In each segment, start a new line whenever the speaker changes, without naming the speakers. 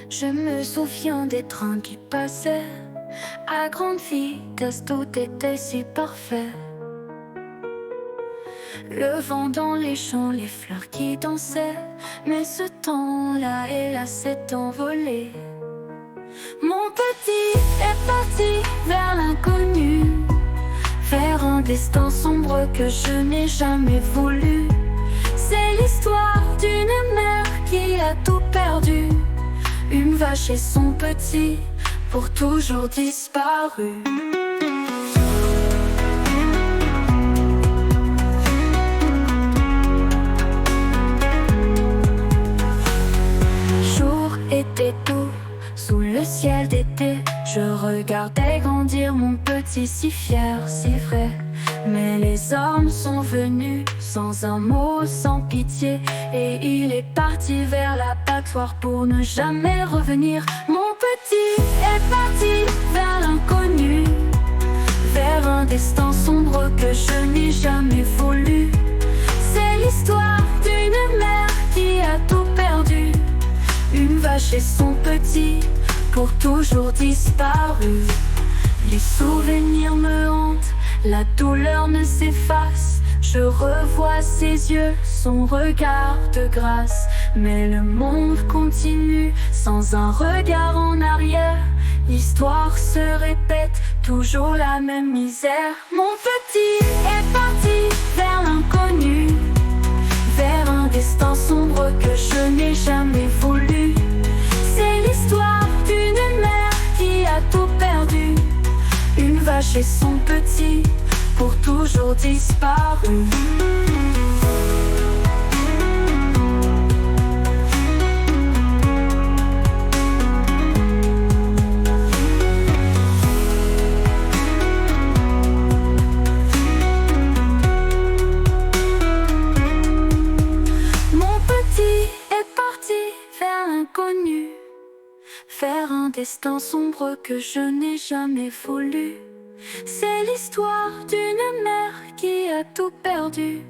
Je me souviens des trains qui passaient à grande vitesse, tout était si parfait. Le vent dans les champs, les fleurs qui dansaient. Mais ce temps-là, hélas, s'est envolé. Mon petit est parti vers l'inconnu, vers un destin sombre que je n'ai jamais voulu. C'est l'histoire d'une mère qui a tout perdu, une vache et son petit, pour toujours disparu. Jour était tout, sous le ciel d'été, je regardais grandir mon petit si fier, si vrai. Mais les hommes sont venus sans un mot, sans pitié, et il est parti vers l'abattoir pour ne jamais revenir. Mon petit est parti vers l'inconnu, vers un destin sombre que je n'ai jamais voulu. C'est l'histoire d'une mère qui a tout perdu, une vache et son petit, pour toujours disparu. Les souvenirs me hantent, la douleur ne s'efface. Je revois ses yeux, son regard de grâce. Mais le monde continue, sans un regard en arrière. L'histoire se répète, toujours la même misère. Mon petit est parti vers l'inconnu, vers un destin sombre que je n'ai jamais voulu. C'est l'histoire d'une mère qui a tout perdu, une vache et son petit, pour toujours disparu. Mon petit est parti vers l'inconnu, vers un destin sombre que je n'ai jamais voulu. C'est l'histoire d'une mère qui a tout perdu,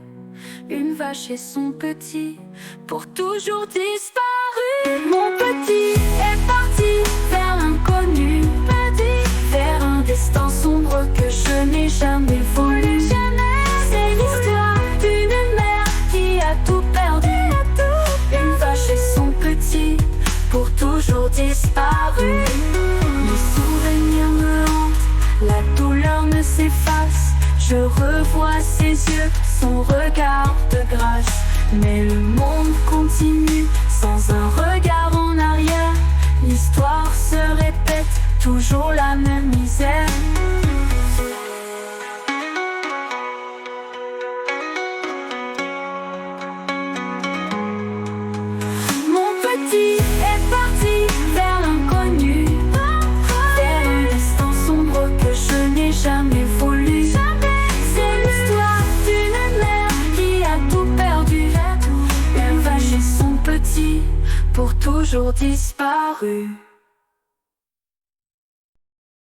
une vache et son petit, pour toujours disparu. Mon petit est parti vers l'inconnu, vers un destin sombre que je n'ai jamais voulu. C'est l'histoire d'une mère qui a tout perdu, une vache et son petit, pour toujours disparu. Les souvenirs me hantent, la douleur ne s'efface. Je revois ses yeux, son regard de grâce. Mais le monde continue, sans un regard en arrière. L'histoire se répète, toujours la même misère. Mon petit est parti vers l'inconnu, vers un destin sombre que je n'ai jamais voulu. C'est l'histoire d'une mère qui a tout perdu, une vache et son petit, pour toujours disparu.